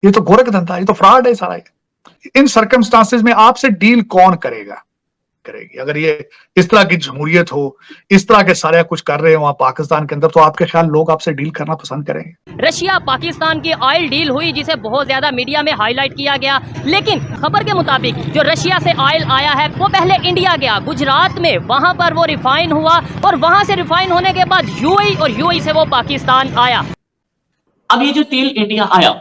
ये तो गोरख धंधा, ये तो फ्रॉड है सारा। इन सर्कमस्टांसेस में आपसे डील कौन करेगा, करेगी? अगर ये इस तरह की जमहूरियत हो, इस तरह के सारे कुछ कर रहे हो वहां पाकिस्तान के अंदर, तो आपके ख्याल लोग आपसे डील करना पसंद करेंगे? रशिया पाकिस्तान की ऑयल डील हुई जिसे बहुत ज्यादा मीडिया में हाईलाइट किया गया, लेकिन खबर के मुताबिक जो रशिया से ऑयल आया है वो पहले इंडिया गया, गुजरात में, वहां पर वो रिफाइन हुआ और वहां से रिफाइन होने के बाद यूएई और यूएई से वो पाकिस्तान आया। अब ये जो तेल इंडिया आया,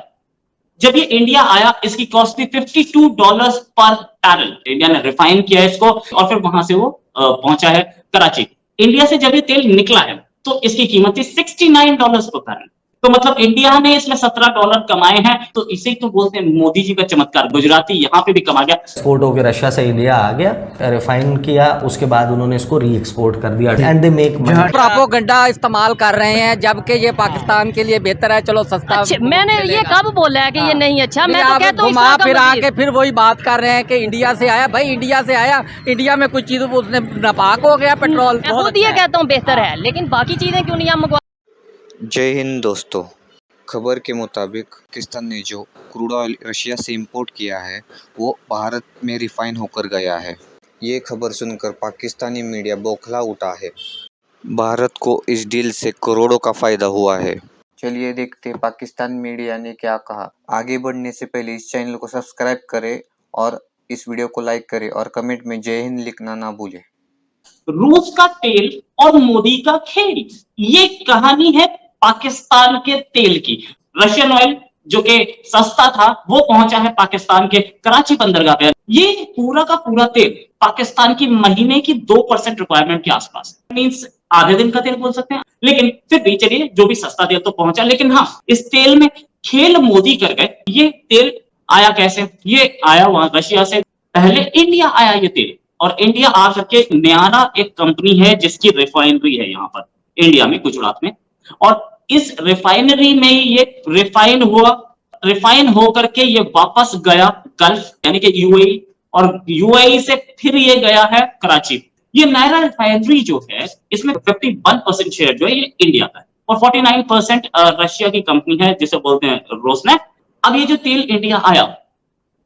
जब ये इंडिया आया इसकी कॉस्ट थी $52 पर बैरल। इंडिया ने रिफाइन किया इसको और फिर वहां से वो पहुंचा है कराची। इंडिया से जब ये तेल निकला है तो इसकी कीमत थी $69 पर बैरल। तो मतलब इंडिया ने इसमें $17 कमाए हैं। तो इसे तो बोलते हैं मोदी जी का चमत्कार। गुजराती यहाँ पे भी कमा गया। एक्सपोर्ट होकर रशिया से इंडिया आ गया, रिफाइन किया, उसके बाद उन्होंने इसको री एक्सपोर्ट कर दिया and they make money. Propaganda इस्तेमाल कर रहे हैं जबकि ये पाकिस्तान के लिए बेहतर है। चलो सस्ता। अच्छा, मैंने ये कब बोला है कि ये नहीं अच्छा? मैं तो कहता हूं घुमा फिरा के फिर वही बात कर रहे हैं कि इंडिया से आया। भाई इंडिया से आया, इंडिया में कुछ चीजों उसने नापाक हो गया पेट्रोल। मैं खुद ये कहता हूँ बेहतर है, लेकिन बाकी चीजें क्यों नहीं हम मंगवा। जय हिंद दोस्तों, खबर के मुताबिक पाकिस्तान ने जो क्रूड ऑयल रशिया से इंपोर्ट किया है वो भारत में रिफाइन होकर गया है। ये खबर सुनकर पाकिस्तानी मीडिया बौखला उठा है। भारत को इस डील से करोड़ों का फायदा हुआ है। चलिए देखते हैं पाकिस्तान मीडिया ने क्या कहा। आगे बढ़ने से पहले इस चैनल को सब्सक्राइब करें और इस वीडियो को लाइक करें और कमेंट में जय हिंद लिखना ना भूलें। रूस का तेल और मोदी का खेल, ये कहानी है पाकिस्तान के तेल की। रशियन ऑयल जो कि सस्ता था वो पहुंचा है पाकिस्तान के कराची बंदरगाह पे। ये पूरा का पूरा तेल पाकिस्तान की महीने की 2% रिक्वायरमेंट के आसपास, मींस आधे दिन का तेल बोल सकते हैं। लेकिन फिर भी चलिए, जो भी सस्ता तेल तो पहुंचा। लेकिन हाँ, इस तेल में खेल मोदी कर गए। ये तेल आया कैसे? ये आया वहां रशिया से, पहले इंडिया आया ये तेल। और इंडिया आ करके न्यारा एक कंपनी है जिसकी रिफाइनरी है यहाँ पर इंडिया में, गुजरात में। और इस रिफाइनरी में ये रिफाइन हुआ। रिफाइन होकर के ये वापस गया गल्फ यानी कि यूएई, और यूएई से फिर ये गया है कराची। ये नायरा रिफाइनरी जो है इसमें 51% शेयर जो है ये इंडिया का है और 49% रशिया की कंपनी है जिसे बोलते हैं रोसनेफ्ट। अब ये जो तेल इंडिया आया,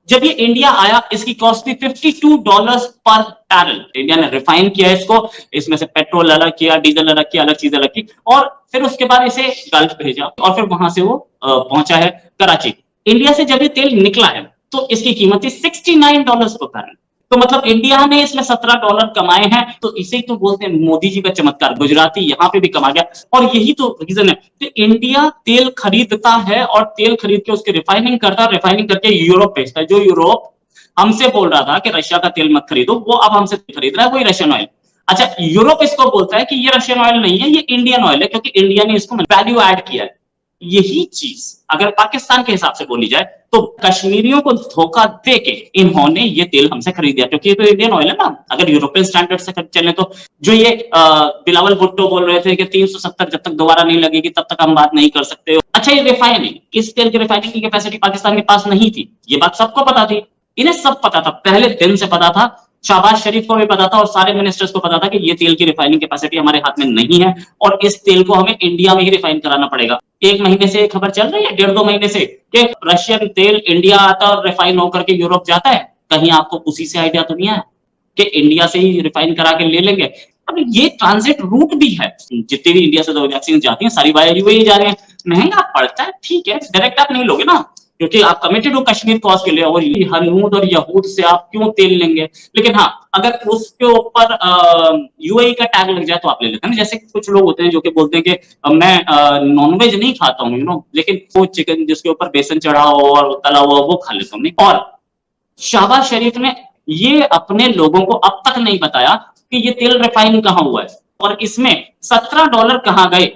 जब ये इंडिया आया इसकी कॉस्ट थी $52 पर बैरल। इंडिया ने रिफाइन किया इसको, इसमें से पेट्रोल अलग किया, डीजल अलग किया, अलग चीज अलग की, और फिर उसके बाद इसे गल्फ भेजा और फिर वहां से वो पहुंचा है कराची। इंडिया से जब ये तेल निकला है तो इसकी कीमत थी $69 पर बैरल। तो मतलब इंडिया ने इसमें $17 कमाए हैं। तो इसे तो बोलते हैं मोदी जी का चमत्कार। गुजराती यहाँ पे भी कमा गया। और यही तो रीजन है कि इंडिया तेल खरीदता है और तेल खरीद के उसकी रिफाइनिंग करता है, रिफाइनिंग करके यूरोप भेजता है। जो यूरोप हमसे बोल रहा था कि रशिया का तेल मत खरीदो, वो अब हमसे खरीद रहा है वही रशियन ऑयल। अच्छा, यूरोप इसको बोलता है कि ये रशियन ऑयल नहीं है, ये इंडियन ऑयल है, क्योंकि इंडिया ने इसको वैल्यू ऐड किया है। यही चीज अगर पाकिस्तान के हिसाब से बोली जाए तो कश्मीरियों को धोखा देके इन्होंने ये तेल हमसे खरीद दिया, क्योंकि ये तो इंडियन ऑयल है ना। अगर यूरोपियन स्टैंडर्ड से चले तो जो ये बिलावल भुट्टो बोल रहे थे कि 370 जब तक दोबारा नहीं लगेगी तब तक हम बात नहीं कर सकते। अच्छा, ये रिफाइनिंग, इस तेल की रिफाइनिंग की कैपेसिटी पाकिस्तान के पास नहीं थी, ये बात सबको पता थी। इन्हें सब पता था, पहले दिन से पता था। शहबाज शरीफ को भी पता था और सारे मिनिस्टर्स को पता था कि ये तेल की रिफाइनिंग कैपेसिटी हमारे हाथ में नहीं है और इस तेल को हमें इंडिया में ही रिफाइन कराना पड़ेगा। एक महीने से खबर चल रही है, 1.5-2 महीने से, कि रशियन तेल इंडिया आता और रिफाइन होकर के यूरोप जाता है। कहीं आपको उसी से आइडिया तो नहीं है कि इंडिया से ही रिफाइन करा के ले लेंगे? अब ये ट्रांजिट रूट भी है। जितनी भी इंडिया से वैक्सीन जाती है सारी वाया यूएई जा रहे हैं। महंगा पड़ता है, ठीक है, डायरेक्ट आप नहीं लोगे ना, क्योंकि आप कमिटेड हो कश्मीर कॉज के लिए, और हनूद और यहूद से आप क्यों तेल लेंगे? लेकिन हाँ, अगर उसके ऊपर यूएई का टैग लग जाए तो आप ले लेते हैं। जैसे कुछ लोग होते हैं जो कि बोलते हैं कि मैं नॉनवेज नहीं खाता हूँ, लेकिन वो चिकन जिसके ऊपर बेसन चढ़ा हो और तला हुआ वो खा लेता हूँ। और शहबाज शरीफ ने ये अपने लोगों को अब तक नहीं बताया कि ये तेल रिफाइन कहाँ हुआ है और इसमें $17 कहाँ गए।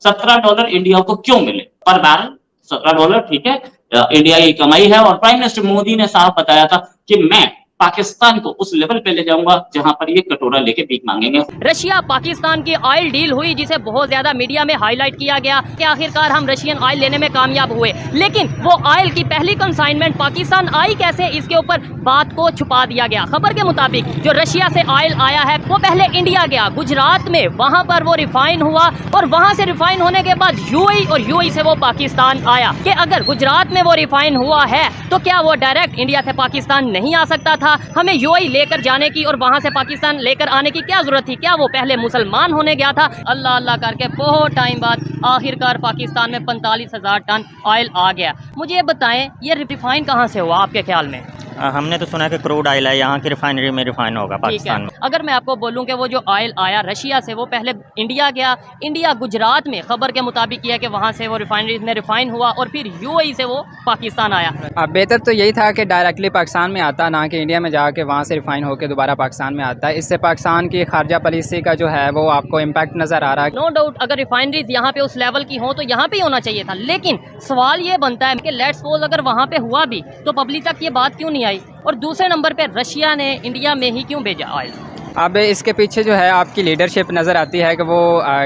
$17 इंडिया को क्यों मिले पर बैरल? $17, ठीक है, इंडिया की कमाई है। और प्राइम मिनिस्टर मोदी ने साफ बताया था कि मैं पाकिस्तान को उस लेवल पे ले जाऊंगा जहां पर ये कटोरा लेके भीख मांगेंगे। रशिया पाकिस्तान की ऑयल डील हुई जिसे बहुत ज्यादा मीडिया में हाईलाइट किया गया कि आखिरकार हम रशियन ऑयल लेने में कामयाब हुए, लेकिन वो ऑयल की पहली कंसाइनमेंट पाकिस्तान आई कैसे, इसके ऊपर बात को छुपा दिया गया। खबर के मुताबिक जो रशिया से ऑयल आया है वो पहले इंडिया गया, गुजरात में, वहां पर वो रिफाइन हुआ और वहां से रिफाइन होने के बाद यूएई और यूएई से वो पाकिस्तान आया। कि अगर गुजरात में वो रिफाइन हुआ है तो क्या वो डायरेक्ट इंडिया से पाकिस्तान नहीं आ सकता था? हमें यूएई लेकर जाने की और वहां से पाकिस्तान लेकर आने की क्या जरूरत थी? क्या वो पहले मुसलमान होने गया था? अल्लाह अल्लाह करके बहुत टाइम बाद आखिरकार पाकिस्तान में 45,000 टन ऑयल आ गया। मुझे ये बताएं, ये रिफाइन कहाँ से हुआ आपके ख्याल में? हमने तो सुना है कि क्रूड ऑयल है, यहाँ की रिफाइनरी में रिफाइन होगा पाकिस्तान में। अगर मैं आपको बोलूं कि वो जो ऑयल आया रशिया से वो पहले इंडिया गया, इंडिया गुजरात में, खबर के मुताबिक यह है कि वहाँ से वो रिफाइनरीज में रिफाइन हुआ और फिर यूएई से वो पाकिस्तान आया। अब बेहतर तो यही था कि डायरेक्टली पाकिस्तान में आता, ना कि इंडिया में जाके वहाँ से रिफाइन होकर दोबारा पाकिस्तान में आता है। इससे पाकिस्तान की खारजा पॉलिसी का जो है वो आपको इम्पैक्ट नज़र आ रहा है। नो डाउट अगर रिफाइनरीज यहाँ पे उस लेवल की हो तो यहाँ पे ही होना चाहिए था, लेकिन सवाल ये बनता है कि लेट्स सपोज अगर वहाँ पे हुआ भी तो पब्लिक तक ये बात क्यों नहीं आई, और दूसरे नंबर पे रशिया ने इंडिया में ही क्यों भेजा ऑयल? अब इसके पीछे जो है आपकी लीडरशिप नज़र आती है कि वो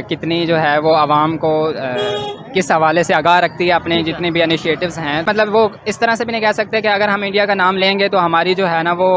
कितनी जो है वो आवाम को किस हवाले से आगाह रखती है अपने जितने भी इनिशिएटिव्स हैं। मतलब वो इस तरह से भी नहीं कह सकते कि अगर हम इंडिया का नाम लेंगे तो हमारी जो है ना वो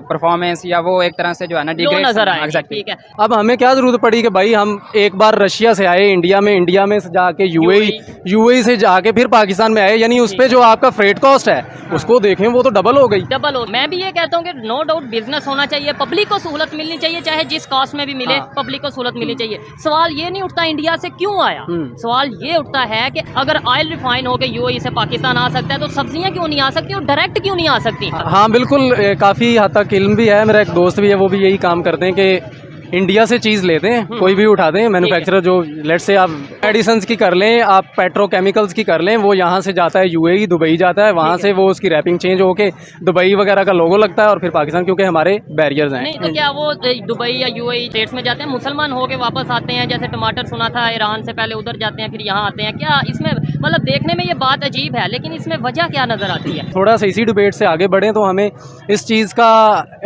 परफॉर्मेंस या वो एक तरह से जो है ना डिग्रेड नजर आए। एग्जैक्टली। ठीक है, अब हमें क्या ज़रूरत पड़ी कि भाई हम एक बार रशिया से आए इंडिया में से जाके यूएई से जाके फिर पाकिस्तान में आए, यानी उस पे जो आपका फ्रेट कॉस्ट है उसको देखें वो तो डबल हो गई। डबल हो। मैं भी ये कहता हूँ कि नो डाउट बिजनेस होना चाहिए, पब्लिक को सहूलत मिलनी चाहिए, चाहे जिस कॉस्ट में भी मिले पब्लिक को सहूलत मिलनी चाहिए। सवाल ये नहीं उठता इंडिया से क्यों आया, सवाल ये उठता है कि अगर ऑयल रिफाइन हो के यूएई से पाकिस्तान आ सकता है तो सब्जियां क्यों नहीं आ सकती और डायरेक्ट क्यों नहीं आ सकती? हाँ बिल्कुल, काफ़ी हद तक इल्म भी है, मेरा एक दोस्त भी है वो भी यही काम करते हैं कि इंडिया से चीज़ लेते हैं, कोई भी उठाते हैं मैन्युफैक्चरर, जो लेट्स से आप मेडिसिन्स की कर लें, आप पेट्रोकेमिकल्स की कर लें, वो यहाँ से जाता है यूएई, दुबई जाता है, वहाँ से वो उसकी रैपिंग चेंज होके दुबई वगैरह का लोगो लगता है और फिर पाकिस्तान, क्योंकि हमारे बैरियर्स हैं। नहीं तो क्या वो दुबई या यूएई स्टेट्स में जाते हैं, मुसलमान होके वापस आते हैं? जैसे टमाटर सुना था ईरान से पहले उधर जाते हैं फिर यहाँ आते हैं। क्या इसमें मतलब देखने में ये बात अजीब है, लेकिन इसमें वजह क्या नज़र आती है? थोड़ा सा इसी डिबेट से आगे बढ़ें तो हमें इस चीज़ का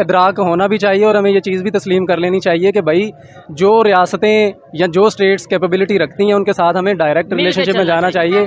इदराक होना भी चाहिए और हमें ये चीज़ भी तस्लीम कर लेनी चाहिए कि भाई जो रियासतें या जो स्टेट्स कैपेबिलिटी रखती हैं उनके साथ हमें डायरेक्ट रिलेशनशिप में जाना चाहिए।